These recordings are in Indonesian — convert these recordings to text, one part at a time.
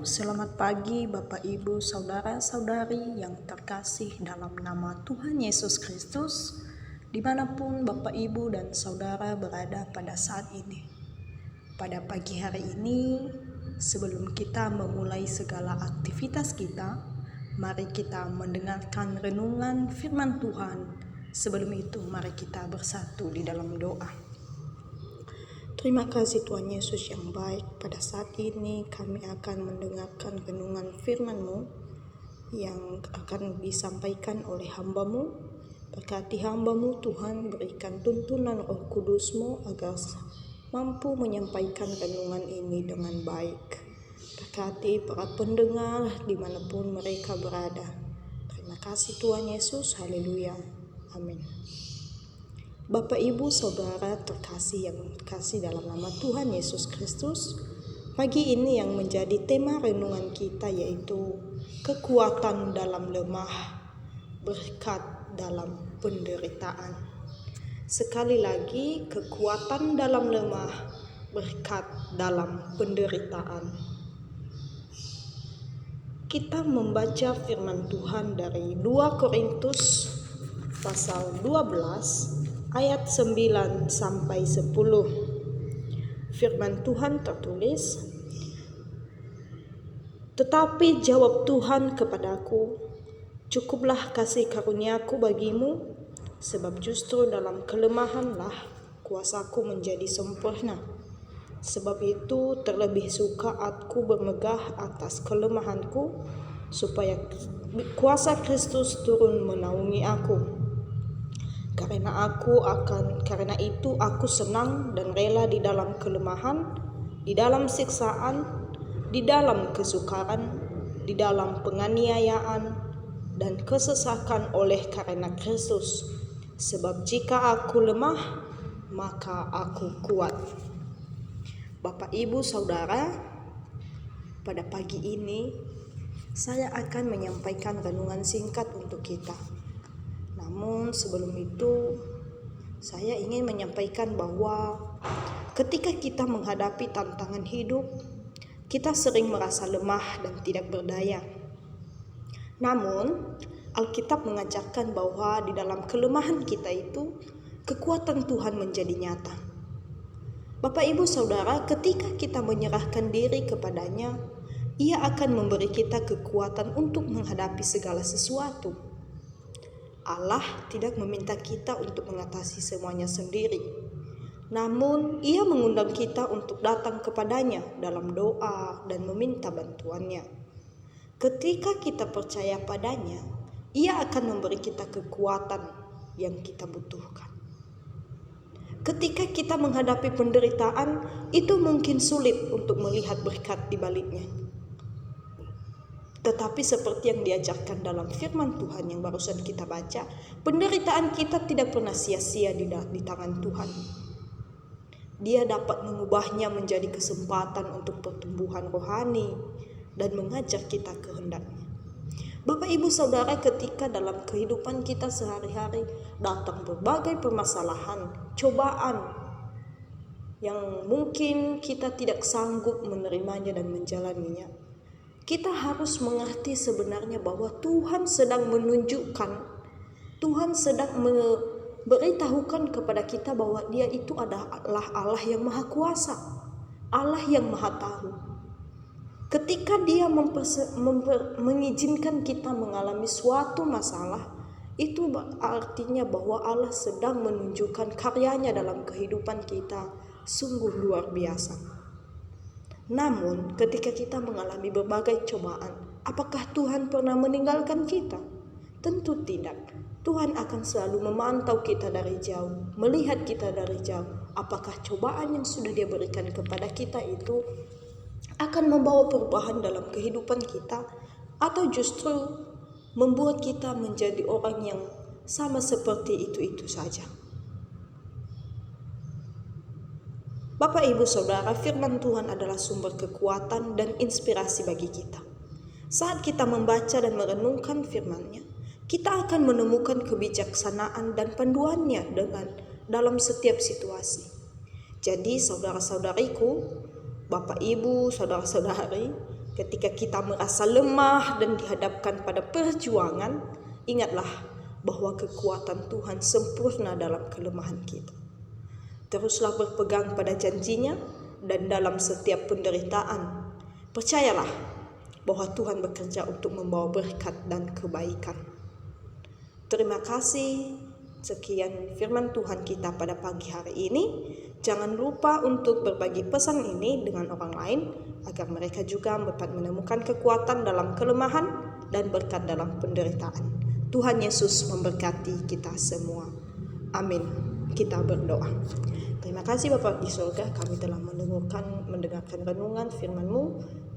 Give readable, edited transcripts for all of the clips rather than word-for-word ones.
Selamat pagi Bapak Ibu Saudara-saudari yang terkasih dalam nama Tuhan Yesus Kristus, dimanapun Bapak Ibu dan Saudara berada pada saat ini. Pada pagi hari ini, sebelum kita memulai segala aktivitas kita, mari kita mendengarkan renungan firman Tuhan. Sebelum itu, mari kita bersatu di dalam doa. Terima kasih Tuhan Yesus yang baik. Pada saat ini kami akan mendengarkan renungan firman-Mu yang akan disampaikan oleh hamba-Mu. Berkati hamba-Mu Tuhan, berikan tuntunan Roh Kudus-Mu agar mampu menyampaikan renungan ini dengan baik. Berkati para pendengar dimanapun mereka berada. Terima kasih Tuhan Yesus, haleluya, amin. Bapak Ibu Saudara terkasih yang kasih dalam nama Tuhan Yesus Kristus, pagi ini yang menjadi tema renungan kita yaitu kekuatan dalam lemah, berkat dalam penderitaan. Sekali lagi, kekuatan dalam lemah, berkat dalam penderitaan. Kita membaca firman Tuhan dari 2 Korintus pasal 12 ayat 9 sampai 10. Firman Tuhan tertulis, "Tetapi jawab Tuhan kepadaku, cukuplah kasih karuniaku bagimu, sebab justru dalam kelemahanlah kuasaku menjadi sempurna. Sebab itu terlebih suka aku bermegah atas kelemahanku, supaya kuasa Kristus turun menaungi aku. Karena itu aku senang dan rela di dalam kelemahan, di dalam siksaan, di dalam kesukaran, di dalam penganiayaan dan kesesakan oleh karena Kristus. Sebab jika aku lemah, maka aku kuat." Bapak Ibu Saudara, pada pagi ini saya akan menyampaikan renungan singkat untuk kita. Namun sebelum itu, saya ingin menyampaikan bahwa ketika kita menghadapi tantangan hidup, kita sering merasa lemah dan tidak berdaya. Namun, Alkitab mengajarkan bahwa di dalam kelemahan kita itu, kekuatan Tuhan menjadi nyata. Bapak Ibu Saudara, ketika kita menyerahkan diri kepadanya, Ia akan memberi kita kekuatan untuk menghadapi segala sesuatu. Allah tidak meminta kita untuk mengatasi semuanya sendiri. Namun, Ia mengundang kita untuk datang kepadanya dalam doa dan meminta bantuannya. Ketika kita percaya padanya, Ia akan memberi kita kekuatan yang kita butuhkan. Ketika kita menghadapi penderitaan, itu mungkin sulit untuk melihat berkat di baliknya. Tetapi seperti yang diajarkan dalam firman Tuhan yang barusan kita baca, penderitaan kita tidak pernah sia-sia di tangan Tuhan. Dia dapat mengubahnya menjadi kesempatan untuk pertumbuhan rohani dan mengajar kita kehendaknya. Bapak Ibu Saudara, ketika dalam kehidupan kita sehari-hari datang berbagai permasalahan, cobaan yang mungkin kita tidak sanggup menerimanya dan menjalaninya, kita harus mengerti sebenarnya bahwa Tuhan sedang menunjukkan, Tuhan sedang memberitahukan kepada kita bahwa Dia itu adalah Allah yang Maha Kuasa, Allah yang Maha Tahu. Ketika Dia mengizinkan kita mengalami suatu masalah, itu artinya bahwa Allah sedang menunjukkan karyanya dalam kehidupan kita sungguh luar biasa. Namun, ketika kita mengalami berbagai cobaan, apakah Tuhan pernah meninggalkan kita? Tentu tidak. Tuhan akan selalu memantau kita dari jauh, melihat kita dari jauh. Apakah cobaan yang sudah Dia berikan kepada kita itu akan membawa perubahan dalam kehidupan kita, atau justru membuat kita menjadi orang yang sama seperti itu saja? Bapak Ibu Saudara, firman Tuhan adalah sumber kekuatan dan inspirasi bagi kita. Saat kita membaca dan merenungkan firman-Nya, kita akan menemukan kebijaksanaan dan panduannya dalam setiap situasi. Jadi saudara-saudariku, Bapak Ibu, saudara-saudari, Ketika kita merasa lemah dan dihadapkan pada perjuangan, ingatlah bahwa kekuatan Tuhan sempurna dalam kelemahan kita. Teruslah berpegang pada janjinya dan dalam setiap penderitaan, percayalah bahwa Tuhan bekerja untuk membawa berkat dan kebaikan. Terima kasih. Sekian firman Tuhan kita pada pagi hari ini. Jangan lupa untuk berbagi pesan ini dengan orang lain agar mereka juga dapat menemukan kekuatan dalam kelemahan dan berkat dalam penderitaan. Tuhan Yesus memberkati kita semua. Amin. Kita berdoa. Terima kasih Bapa di surga, kami telah mendengarkan renungan firman-Mu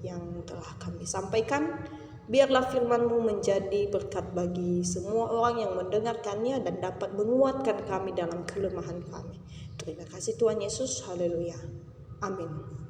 yang telah kami sampaikan. Biarlah firman-Mu menjadi berkat bagi semua orang yang mendengarkannya dan dapat menguatkan kami dalam kelemahan kami. Terima kasih Tuhan Yesus. Haleluya. Amin.